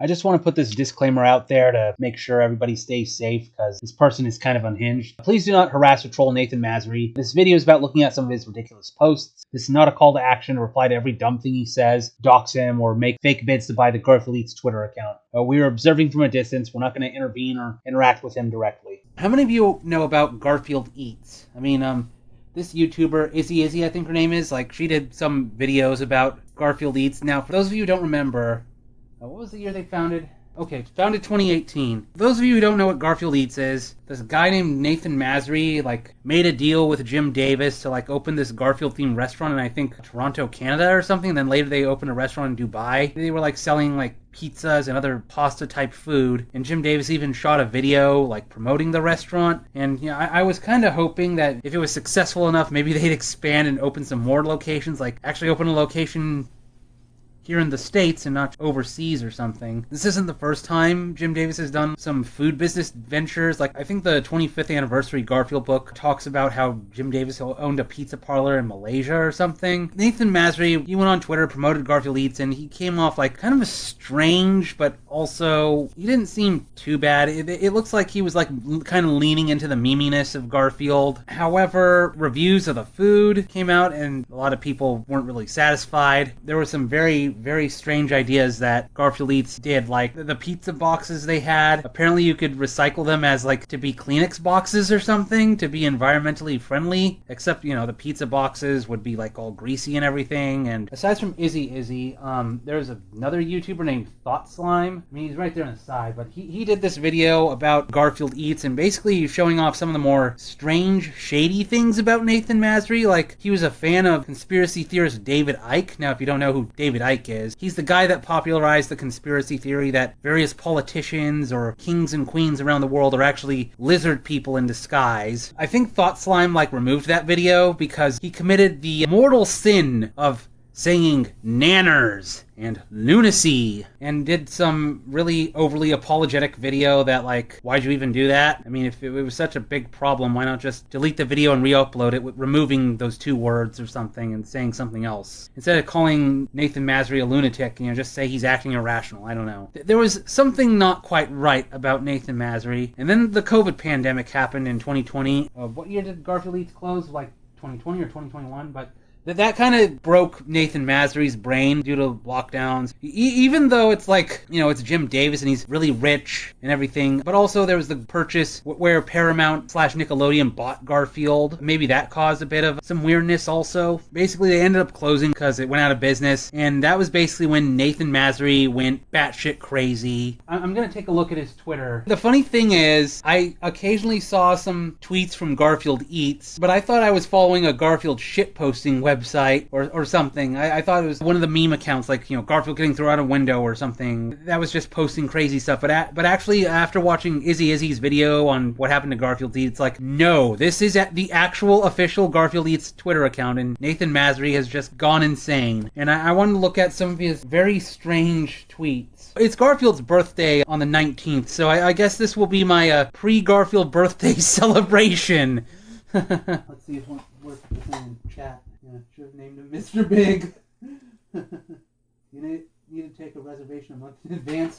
I just want to put this disclaimer out there to make sure everybody stays safe because this person is kind of unhinged. Please do not harass or troll Nathan Masry. This video is about looking at some of his ridiculous posts. This is not a call to action to reply to every dumb thing he says, dox him, or make fake bids to buy the GarfieldEATS Twitter account. We are observing from a distance. We're not going to intervene or interact with him directly. How many of you know about GarfieldEATS? I mean, this YouTuber, Izzy, I think her name is, like, she did some videos about GarfieldEATS. Now, for those of you who don't remember, what was the year they founded? Okay, founded 2018. For those of you who don't know what GarfieldEATS is, this guy named Nathan Masry, like, made a deal with Jim Davis to, like, open this Garfield-themed restaurant in, I think, Toronto, Canada or something. And then later they opened a restaurant in Dubai. They were, like, selling, like, pizzas and other pasta-type food. And Jim Davis even shot a video, like, promoting the restaurant. And, you know, I was kind of hoping that if it was successful enough, maybe they'd expand and open some more locations. Like, actually open a location here in the States and not overseas or something. This isn't the first time Jim Davis has done some food business ventures. Like, I think the 25th anniversary Garfield book talks about how Jim Davis owned a pizza parlor in Malaysia or something. Nathan Masry, he went on Twitter, promoted GarfieldEATS, and he came off like kind of a strange, but also he didn't seem too bad. It looks like he was like kind of leaning into the meminess of Garfield. However, reviews of the food came out and a lot of people weren't really satisfied. There were some very strange ideas that GarfieldEATS did, like the pizza boxes they had. Apparently you could recycle them as like to be Kleenex boxes or something to be environmentally friendly, except, you know, the pizza boxes would be like all greasy and everything. And aside from Izzy, there's another YouTuber named Thought Slime. I mean, he's right there on the side, but he did this video about GarfieldEATS and basically showing off some of the more strange, shady things about Nathan Masry. Like, he was a fan of conspiracy theorist David Icke. Now, if you don't know who David Icke is, he's the guy that popularized the conspiracy theory that various politicians or kings and queens around the world are actually lizard people in disguise. I think Thought Slime, like, removed that video because he committed the mortal sin of saying nanners and lunacy and did some really overly apologetic video that, like, why'd you even do that? I mean, if it was such a big problem, why not just delete the video and re-upload it with removing those two words or something and saying something else? Instead of calling Nathan Masry a lunatic, you know, just say he's acting irrational. I don't know. There was something not quite right about Nathan Masry. And then the COVID pandemic happened in 2020. What year did GarfieldEATS close? Like 2020 or 2021? But that kind of broke Nathan Masry's brain due to lockdowns. Even though it's like, you know, it's Jim Davis and he's really rich and everything. But also there was the purchase where Paramount/Nickelodeon bought Garfield. Maybe that caused a bit of some weirdness also. Basically, they ended up closing because it went out of business. And that was basically when Nathan Masry went batshit crazy. I'm going to take a look at his Twitter. The funny thing is, I occasionally saw some tweets from GarfieldEATS, but I thought I was following a Garfield shitposting website or something. I thought it was one of the meme accounts, like, you know, Garfield getting thrown out a window or something. That was just posting crazy stuff. But actually, after watching Izzy's video on what happened to GarfieldEATS, it's like, no, this is at the actual official GarfieldEATS Twitter account, and Nathan Masry has just gone insane. And I wanted to look at some of his very strange tweets. It's Garfield's birthday on the 19th, so I guess this will be my pre-Garfield birthday celebration. Let's see if one works in chat. Yeah, should have named him Mr. Big. You need to take a reservation a month in advance.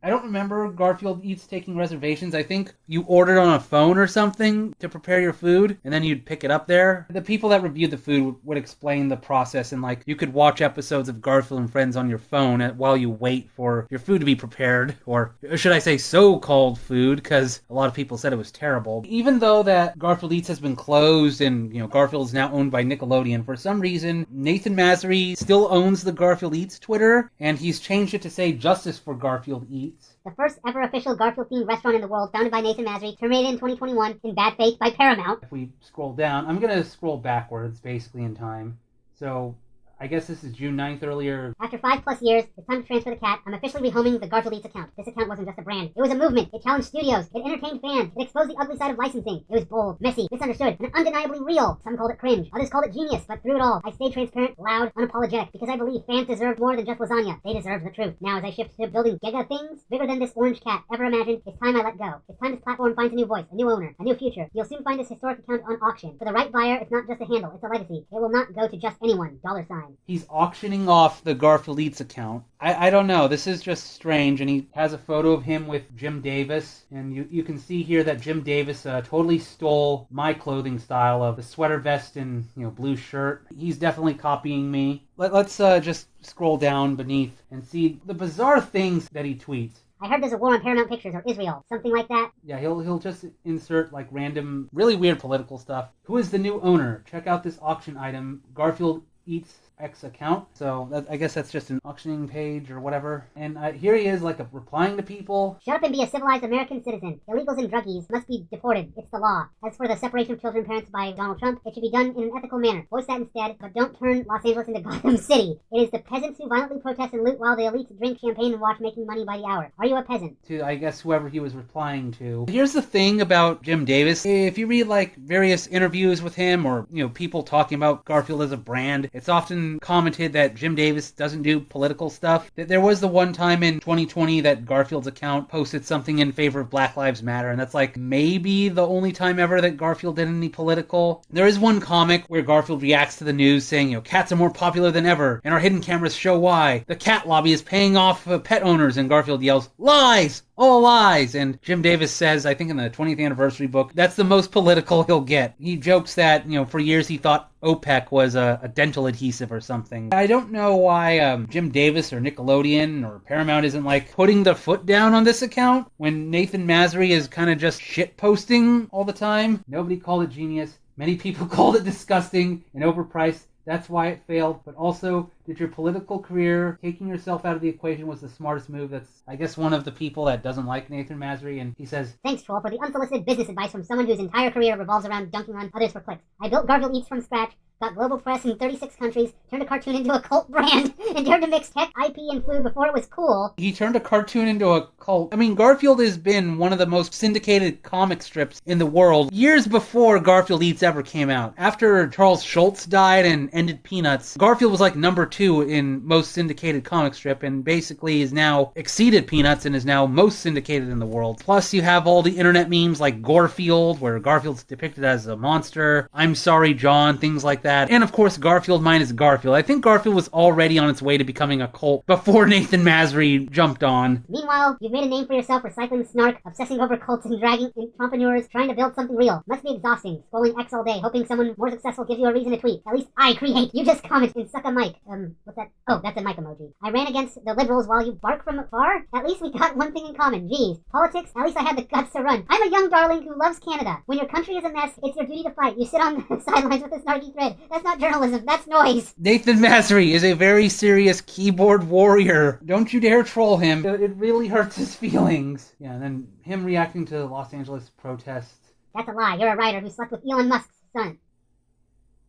I don't remember GarfieldEATS taking reservations. I think you ordered on a phone or something to prepare your food, and then you'd pick it up there. The people that reviewed the food would explain the process, and, like, you could watch episodes of Garfield and Friends on your phone while you wait for your food to be prepared, or should I say so-called food, because a lot of people said it was terrible. Even though that GarfieldEATS has been closed and, you know, Garfield is now owned by Nickelodeon, for some reason, Nathan Masry still owns the GarfieldEATS Twitter, and he's changed it to say Justice for GarfieldEATS. The first ever official Garfield-themed restaurant in the world, founded by Nathan Masry, terminated in 2021 in bad faith by Paramount. If we scroll down, I'm going to scroll backwards, basically, in time. So, I guess this is June 9th earlier. After 5+ years, it's time to transfer the cat. I'm officially rehoming the GarfieldEATS account. This account wasn't just a brand. It was a movement. It challenged studios. It entertained fans. It exposed the ugly side of licensing. It was bold, messy, misunderstood, and undeniably real. Some called it cringe. Others called it genius. But through it all, I stayed transparent, loud, unapologetic, because I believe fans deserve more than just lasagna. They deserve the truth. Now, as I shift to building giga things, bigger than this orange cat ever imagined, it's time I let go. It's time this platform finds a new voice, a new owner, a new future. You'll soon find this historic account on auction. For the right buyer, it's not just a handle, it's a legacy. It will not go to just anyone. $. online. He's auctioning off the GarfieldEATS account. I don't know. This is just strange. And he has a photo of him with Jim Davis. And you can see here that Jim Davis totally stole my clothing style of the sweater vest and blue shirt. He's definitely copying me. Let's just scroll down beneath and see the bizarre things that he tweets. I heard there's a war on Paramount Pictures or Israel, something like that. Yeah, he'll just insert like random, really weird political stuff. Who is the new owner? Check out this auction item, GarfieldEATS X account. So I guess that's just an auctioning page or whatever. And here he is replying to people. Shut up and be a civilized American citizen. Illegals and druggies must be deported. It's the law. As for the separation of children and parents by Donald Trump, it should be done in an ethical manner. Voice that instead, but don't turn Los Angeles into Gotham City. It is the peasants who violently protest and loot while the elites drink champagne and watch making money by the hour. Are you a peasant? To, I guess, whoever he was replying to. Here's the thing about Jim Davis. If you read various interviews with him or people talking about Garfield as a brand, it's often commented that Jim Davis doesn't do political stuff. There was the one time in 2020 that Garfield's account posted something in favor of Black Lives Matter, and that's maybe the only time ever that Garfield did any political. There is one comic where Garfield reacts to the news saying, cats are more popular than ever, and our hidden cameras show why. The cat lobby is paying off pet owners, and Garfield yells, lies! All lies! And Jim Davis says, I think in the 20th anniversary book, that's the most political he'll get. He jokes that, for years he thought OPEC was a dental adhesive or something. I don't know why Jim Davis or Nickelodeon or Paramount isn't putting the foot down on this account when Nathan Masry is kind of just shit posting all the time. Nobody called it genius. Many people called it disgusting and overpriced. That's why it failed. But also, did your political career, taking yourself out of the equation, was the smartest move? That's, I guess, one of the people that doesn't like Nathan Masry. And he says, thanks, Troll, for the unsolicited business advice from someone whose entire career revolves around dunking on others for clicks. I built GarfieldEATS from scratch, got global press in 36 countries, turned a cartoon into a cult brand, and dared to mix tech, IP, and food before it was cool. He turned a cartoon into a cult. I mean, Garfield has been one of the most syndicated comic strips in the world years before GarfieldEATS ever came out. After Charles Schultz died and ended Peanuts, Garfield was number 2 in most syndicated comic strip, and basically is now exceeded Peanuts and is now most syndicated in the world. Plus, you have all the internet memes like Garfield, where Garfield's depicted as a monster, I'm Sorry John, things like that. And of course, Garfield minus Garfield. I think Garfield was already on its way to becoming a cult before Nathan Masry jumped on. Meanwhile, you've made a name for yourself recycling snark, obsessing over cults and dragging entrepreneurs, trying to build something real. Must be exhausting, scrolling X all day, hoping someone more successful gives you a reason to tweet. At least I create. You just comment and suck a mic. What's that? Oh, that's a mic emoji. I ran against the liberals while you bark from afar? At least we got one thing in common. Geez. Politics? At least I had the guts to run. I'm a young darling who loves Canada. When your country is a mess, it's your duty to fight. You sit on the sidelines with a snarky thread. That's not journalism. That's noise. Nathan Masry is a very serious keyboard warrior. Don't you dare troll him. It really hurts his feelings. Yeah, and then him reacting to the Los Angeles protests. That's a lie. You're a writer who slept with Elon Musk's son.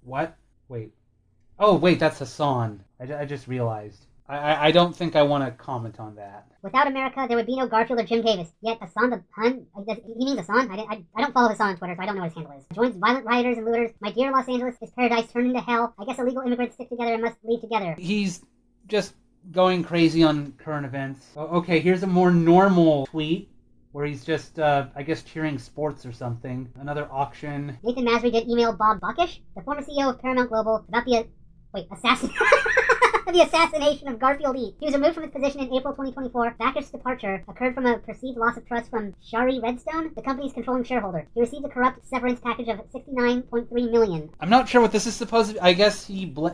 What? Wait. Oh, wait, that's Hassan. I just realized. I don't think I want to comment on that. Without America, there would be no Garfield or Jim Davis. Yet Hassan the Hun, he means Hassan? I don't follow Hassan on Twitter, so I don't know what his handle is. Joins violent rioters and looters. My dear Los Angeles is paradise turned into hell. I guess illegal immigrants stick together and must leave together. He's just going crazy on current events. Okay, here's a more normal tweet where he's just, I guess, cheering sports or something. Another auction. Nathan Masry did email Bob Buckish, the former CEO of Paramount Global, about the the assassination of GarfieldEATS. He was removed from his position in April 2024. Backish's departure occurred from a perceived loss of trust from Shari Redstone, the company's controlling shareholder. He received a corrupt severance package of $69.3 million. I'm not sure what this is supposed to be. I guess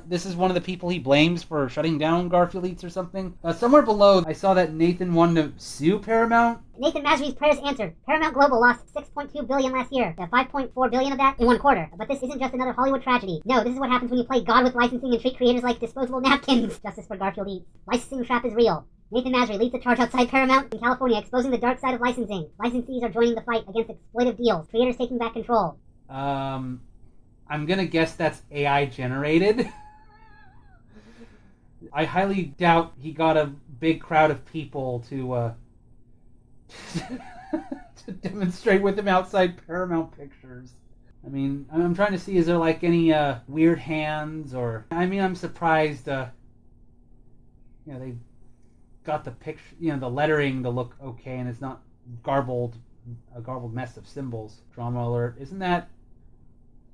this is one of the people he blames for shutting down GarfieldEATS or something. Somewhere below, I saw that Nathan wanted to sue Paramount. Nathan Masry's prayers answered. Paramount Global lost $6.2 billion last year. $5.4 billion of that in one quarter. But this isn't just another Hollywood tragedy. No, this is what happens when you play God with licensing and treat creators like disposable napkins. Justice for GarfieldEATS. Licensing trap is real. Nathan Masry leads the charge outside Paramount in California, exposing the dark side of licensing. Licensees are joining the fight against exploitive deals. Creators taking back control. I'm gonna guess that's AI generated. I highly doubt he got a big crowd of people to to demonstrate with him outside Paramount Pictures. I mean, I'm trying to see, is there any weird hands or... I mean, I'm surprised, they got the picture, the lettering to look okay, and it's not a garbled mess of symbols. Drama alert. Isn't that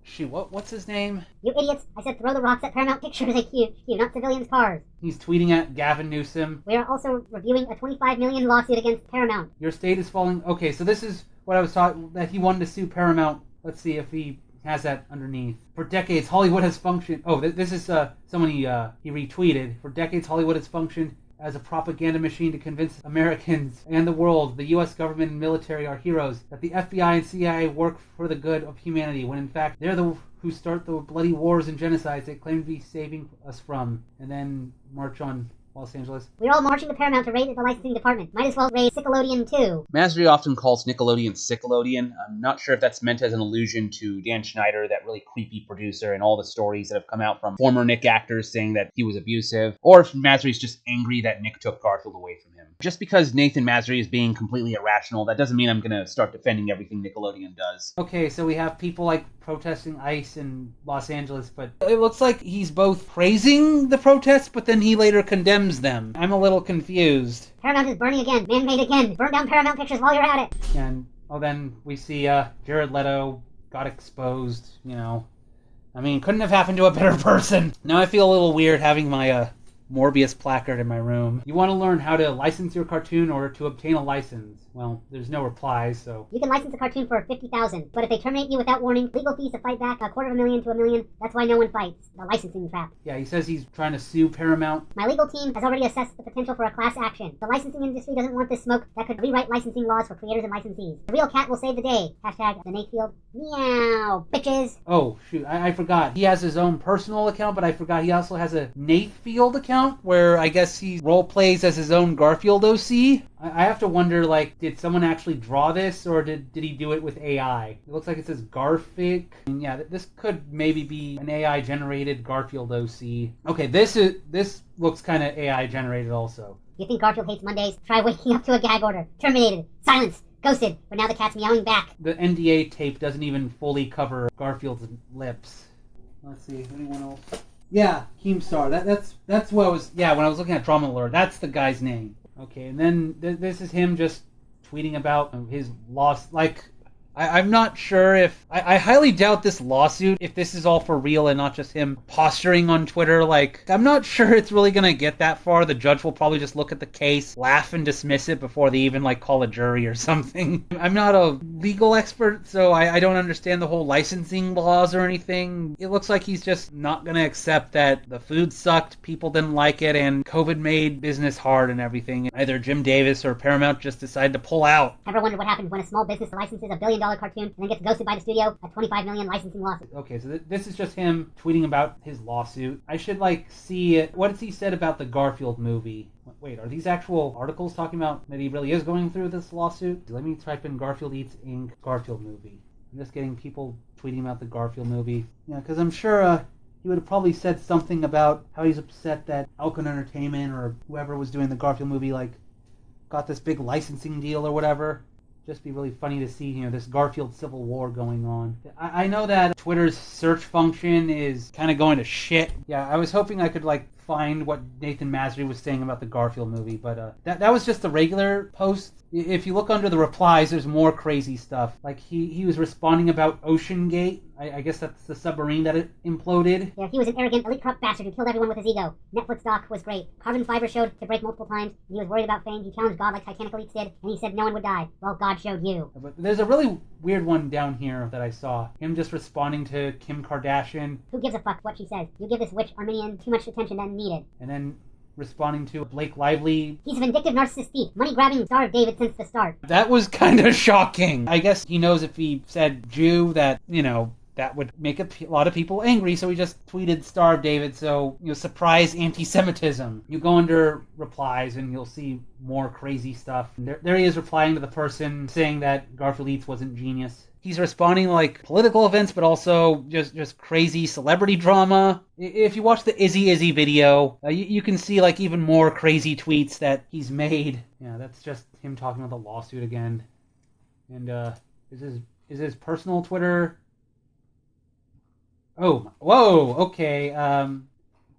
Shoot, what's his name? You idiots! I said throw the rocks at Paramount Pictures HQ, not civilians' cars. He's tweeting at Gavin Newsom. We are also reviewing a $25 million lawsuit against Paramount. Your state is falling... Okay, so this is what I was taught, that he wanted to sue Paramount. Let's see if he has that underneath. For decades, Hollywood has functioned... Oh, this is someone he retweeted. For decades, Hollywood has functioned as a propaganda machine to convince Americans and the world the U.S. government and military are heroes, that the FBI and CIA work for the good of humanity, when in fact they're the who start the bloody wars and genocides they claim to be saving us from. And then march on Los Angeles. We're all marching to Paramount to raid the licensing department. Might as well raid Nickelodeon too. Masri often calls Nickelodeon Sickelodeon. I'm not sure if that's meant as an allusion to Dan Schneider, that really creepy producer, and all the stories that have come out from former Nick actors saying that he was abusive, or if Masri's just angry that Nick took Garfield away from him. Just because Nathan Masri is being completely irrational, that doesn't mean I'm going to start defending everything Nickelodeon does. Okay, so we have people like protesting ICE in Los Angeles, but it looks like he's both praising the protests, but then he later condemns them. I'm a little confused. Paramount is burning again. Man-made again. Burn down Paramount Pictures while you're at it. And, then we see Jared Leto got exposed, I mean, couldn't have happened to a better person. Now I feel a little weird having my Morbius placard in my room. You want to learn how to license your cartoon or to obtain a license? Well, there's no replies, so... You can license a cartoon for $50,000, but if they terminate you without warning, legal fees to fight back, $250,000 to $1 million. That's why no one fights. The licensing trap. Yeah, he says he's trying to sue Paramount. My legal team has already assessed the potential for a class action. The licensing industry doesn't want this smoke that could rewrite licensing laws for creators and licensees. The real cat will save the day. Hashtag the Nate Field. Meow, bitches. Oh, shoot, I forgot. He has his own personal account, but I forgot he also has a Nate Field account, where I guess he role plays as his own Garfield OC. I have to wonder, did someone actually draw this, or did he do it with AI? It looks like it says Garfic. And yeah, this could maybe be an AI-generated Garfield OC. Okay, this looks kind of AI-generated also. You think Garfield hates Mondays? Try waking up to a gag order. Terminated. Silence. Ghosted. But now the cat's meowing back. The NDA tape doesn't even fully cover Garfield's lips. Let's see, anyone else? Yeah, Keemstar. That's what I was... Yeah, when I was looking at Drama Lore, that's the guy's name. Okay, and then this is him just tweeting about his loss. I'm not sure if... I highly doubt this lawsuit, if this is all for real and not just him posturing on Twitter. I'm not sure it's really going to get that far. The judge will probably just look at the case, laugh and dismiss it before they even, call a jury or something. I'm not a legal expert, so I don't understand the whole licensing laws or anything. It looks like he's just not going to accept that the food sucked, people didn't like it, and COVID made business hard and everything. Either Jim Davis or Paramount just decided to pull out. Ever wondered what happens when a small business licenses $1 billion cartoon and then gets ghosted by the studio? A $25 million licensing lawsuit. Okay, so this is just him tweeting about his lawsuit. I should see it. What has he said about the Garfield movie? Wait, are these actual articles talking about that he really is going through this lawsuit? Let me type in GarfieldEATS Inc. Garfield movie. I'm just getting people tweeting about the Garfield movie. Yeah, because I'm sure he would have probably said something about how he's upset that Alcon Entertainment or whoever was doing the Garfield movie got this big licensing deal or whatever. Just be really funny to see, this Garfield civil war going on. I know that Twitter's search function is kind of going to shit. Yeah, I was hoping I could, find what Nathan Masri was saying about the Garfield movie, but that was just the regular post. If you look under the replies, there's more crazy stuff. He was responding about Ocean Gate. I guess that's the submarine that it imploded. Yeah, he was an arrogant, elite corrupt bastard who killed everyone with his ego. Netflix doc was great. Carbon fiber showed to break multiple times, and he was worried about fame. He challenged God like Titanic elites did, and he said no one would die. Well, God showed you. But there's a really weird one down here that I saw. Him just responding to Kim Kardashian. Who gives a fuck what she says? You give this witch Arminian too much attention than needed. And then responding to Blake Lively. He's a vindictive narcissist thief, money-grabbing Star of David since the start. That was kind of shocking. I guess he knows if he said Jew that, that would make a lot of people angry, so he just tweeted Star of David, so, surprise anti-Semitism. You go under replies and you'll see more crazy stuff. There he is replying to the person saying that GarfieldEATS wasn't genius. He's responding political events, but also just crazy celebrity drama. If you watch the Izzy video, you can see even more crazy tweets that he's made. Yeah, that's just him talking about the lawsuit again. And is his personal Twitter? Oh, whoa, okay.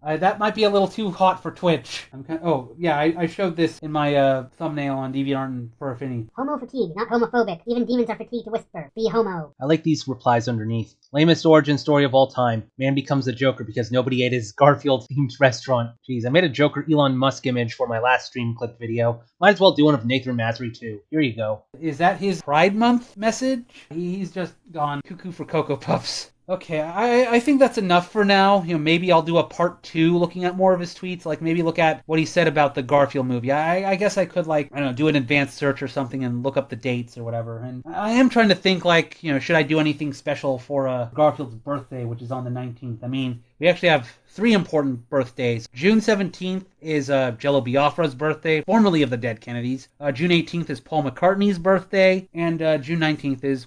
That might be a little too hot for Twitch. Oh, yeah, I showed this in my thumbnail on DeviantArt and Furafini. Homo fatigue, not homophobic. Even demons are fatigued to whisper. Be homo. I like these replies underneath. Lamest origin story of all time. Man becomes the Joker because nobody ate his Garfield-themed restaurant. Jeez, I made a Joker Elon Musk image for my last stream clip video. Might as well do one of Nathan Masry too. Here you go. Is that his Pride Month message? He's just gone cuckoo for Cocoa Puffs. Okay, I think that's enough for now. Maybe I'll do a part 2 looking at more of his tweets, like maybe look at what he said about the Garfield movie. I guess I could, like, I don't know, do an advanced search or something and look up the dates or whatever. And I am trying to think, like, should I do anything special for Garfield's birthday, which is on the 19th? I mean, we actually have 3 important birthdays. June 17th is Jello Biafra's birthday, formerly of the Dead Kennedys. June 18th is Paul McCartney's birthday. And June 19th is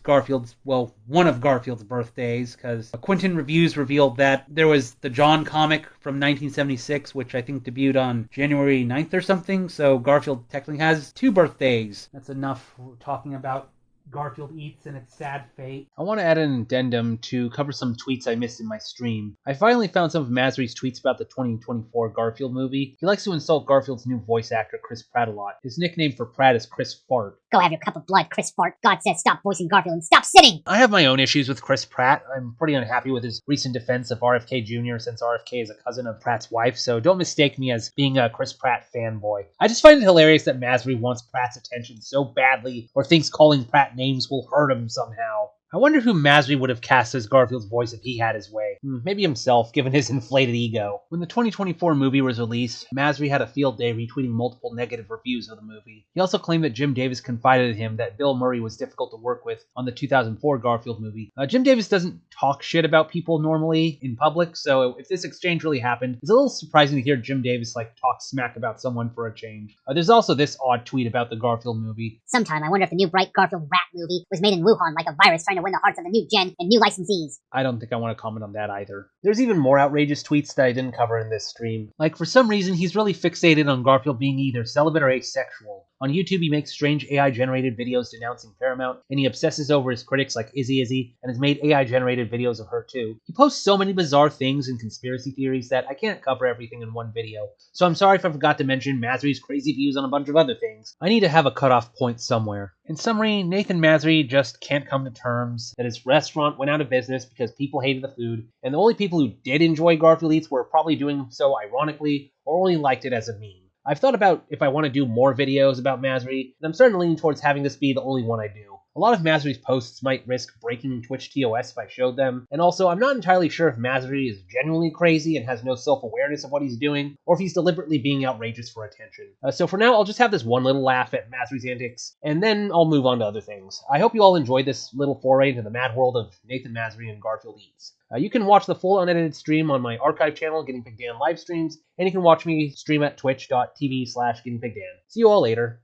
one of Garfield's birthdays, because Quentin Reviews revealed that there was the John comic from 1976, which I think debuted on January 9th or something. So Garfield technically has 2 birthdays. That's enough talking about Garfield Eats and its sad fate. I want to add an addendum to cover some tweets I missed in my stream. I finally found some of Masry's tweets about the 2024 Garfield movie. He likes to insult Garfield's new voice actor, Chris Pratt, a lot. His nickname for Pratt is Chris Fart. Go have your cup of blood, Chris Fart. God says stop voicing Garfield and stop sitting! I have my own issues with Chris Pratt. I'm pretty unhappy with his recent defense of RFK Jr. since RFK is a cousin of Pratt's wife, so don't mistake me as being a Chris Pratt fanboy. I just find it hilarious that Masry wants Pratt's attention so badly, or thinks calling Pratt names will hurt him somehow. I wonder who Masry would have cast as Garfield's voice if he had his way. Maybe himself, given his inflated ego. When the 2024 movie was released, Masry had a field day retweeting multiple negative reviews of the movie. He also claimed that Jim Davis confided in him that Bill Murray was difficult to work with on the 2004 Garfield movie. Jim Davis doesn't talk shit about people normally in public, so if this exchange really happened, it's a little surprising to hear Jim Davis talk smack about someone for a change. There's also this odd tweet about the Garfield movie. Sometime I wonder if the new bright Garfield rat movie was made in Wuhan like a virus trying to win the hearts of the new gen and new licensees. I don't think I want to comment on that either. There's even more outrageous tweets that I didn't cover in this stream. Like, for some reason, he's really fixated on Garfield being either celibate or asexual. On YouTube, he makes strange AI-generated videos denouncing Paramount, and he obsesses over his critics like Izzy, and has made AI-generated videos of her too. He posts so many bizarre things and conspiracy theories that I can't cover everything in one video, so I'm sorry if I forgot to mention Masry's crazy views on a bunch of other things. I need to have a cutoff point somewhere. In summary, Nathan Masry just can't come to terms that his restaurant went out of business because people hated the food, and the only people who did enjoy Garfield Eats were probably doing so ironically, or only liked it as a meme. I've thought about if I want to do more videos about Masry, and I'm starting to lean towards having this be the only one I do. A lot of Masry's posts might risk breaking Twitch TOS if I showed them, and also I'm not entirely sure if Masry is genuinely crazy and has no self-awareness of what he's doing, or if he's deliberately being outrageous for attention. So for now, I'll just have this one little laugh at Masry's antics, and then I'll move on to other things. I hope you all enjoyed this little foray into the mad world of Nathan Masry and Garfield Eats. You can watch the full unedited stream on my archive channel, GuineaPigDan live streams, and you can watch me stream at twitch.tv/GuineaPigDan. See you all later.